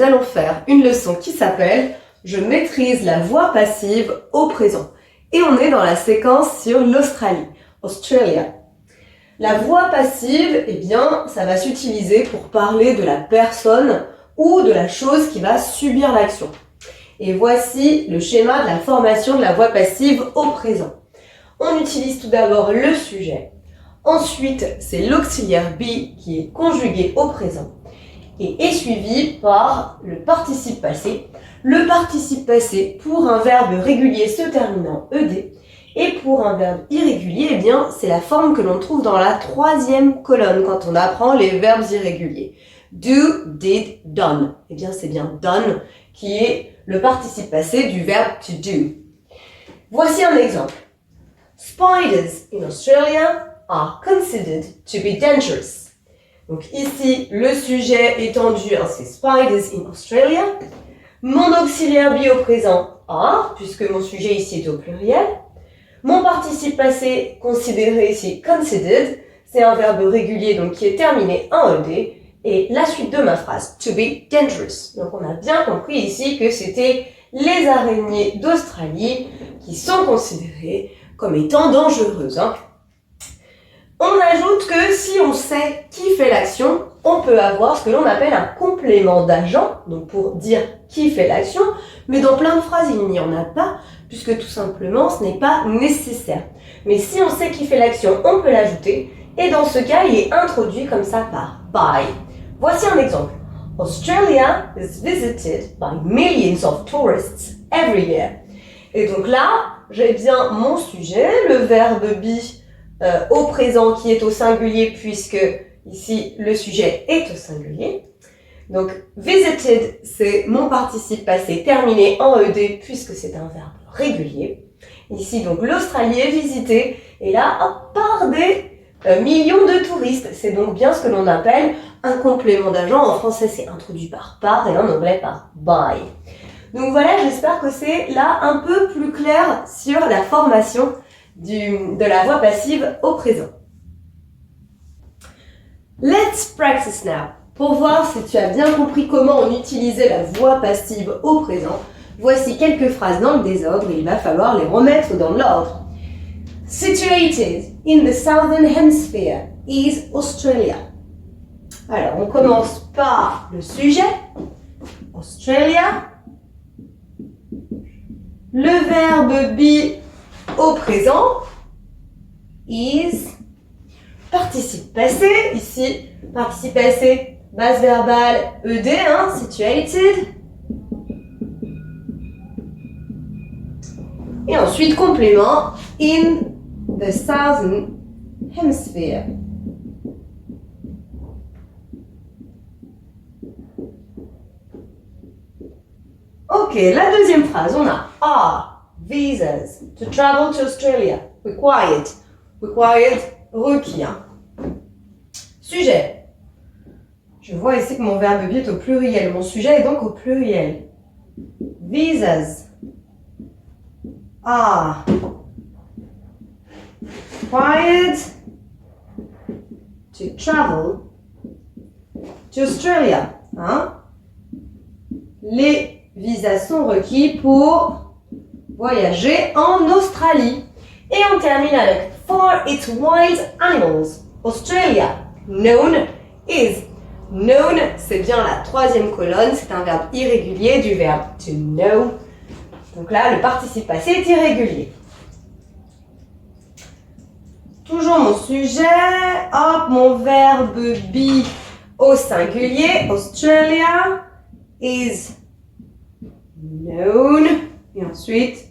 allons faire une leçon qui s'appelle « Je maîtrise la voix passive au présent ». Et on est dans la séquence sur l'Australie, Australia. La voix passive, eh bien, ça va s'utiliser pour parler de la personne ou de la chose qui va subir l'action. Et voici le schéma de la formation de la voix passive au présent. On utilise tout d'abord le sujet. Ensuite, c'est l'auxiliaire be qui est conjugué au présent et est suivi par le participe passé. Le participe passé pour un verbe régulier se terminant ed et pour un verbe irrégulier, eh bien, c'est la forme que l'on trouve dans la troisième colonne quand on apprend les verbes irréguliers. Do, did, done. Eh bien, c'est bien done qui est le participe passé du verbe to do. Voici un exemple. Spiders in Australia are considered to be dangerous. Donc ici, le sujet étendu, c'est Spiders in Australia. Mon auxiliaire be au présent are, puisque mon sujet ici est au pluriel. Mon participe passé considéré ici considered, c'est un verbe régulier donc qui est terminé en ed. Et la suite de ma phrase, to be dangerous. Donc on a bien compris ici que c'était les araignées d'Australie qui sont considérées comme étant dangereuses. On ajoute que si on sait qui fait l'action, on peut avoir ce que l'on appelle un complément d'agent, donc pour dire qui fait l'action, mais dans plein de phrases il n'y en a pas, puisque tout simplement ce n'est pas nécessaire. Mais si on sait qui fait l'action, on peut l'ajouter, et dans ce cas il est introduit comme ça par by. Voici un exemple. Australia is visited by millions of tourists every year. Et donc là, j'ai bien mon sujet, le verbe be au présent qui est au singulier puisque ici le sujet est au singulier. Donc visited, c'est mon participe passé terminé en ed puisque c'est un verbe régulier. Ici donc l'Australie est visitée et là par des millions de touristes. C'est donc bien ce que l'on appelle un complément d'agent. En français, c'est introduit par et en anglais par by. Donc voilà, j'espère que c'est là un peu plus clair sur la formation de la voix passive au présent. Let's practice now. Pour voir si tu as bien compris comment on utilisait la voix passive au présent, voici quelques phrases dans le désordre et il va falloir les remettre dans l'ordre. Situated in the southern hemisphere is Australia. Alors, on commence par le sujet, Australia. Le verbe be au présent, is. Participe passé, ici, participe passé, base verbale, ed, situated. Et ensuite, complément, in the southern hemisphere. Ok, la deuxième phrase, on a are visas to travel to Australia required. Required, requis. Sujet. Je vois ici que mon verbe be est au pluriel. Mon sujet est donc au pluriel. Visas are required to travel to Australia. Les visas sont requis pour voyager en Australie. Et on termine avec for its wild animals. Australia, known is. Known, c'est bien la troisième colonne, c'est un verbe irrégulier du verbe to know. Donc là, le participe passé est irrégulier. Toujours mon sujet, hop, mon verbe be au singulier, Australia is known. Et ensuite,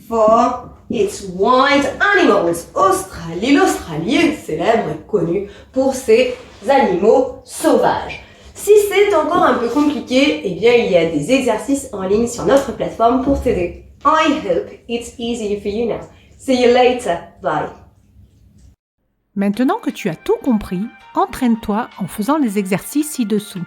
for its wild animals. Australie, l'Australie est célèbre et connue pour ses animaux sauvages. Si c'est encore un peu compliqué, eh bien il y a des exercices en ligne sur notre plateforme pour t'aider. I hope it's easy for you now. See you later. Bye. Maintenant que tu as tout compris, entraîne-toi en faisant les exercices ci-dessous.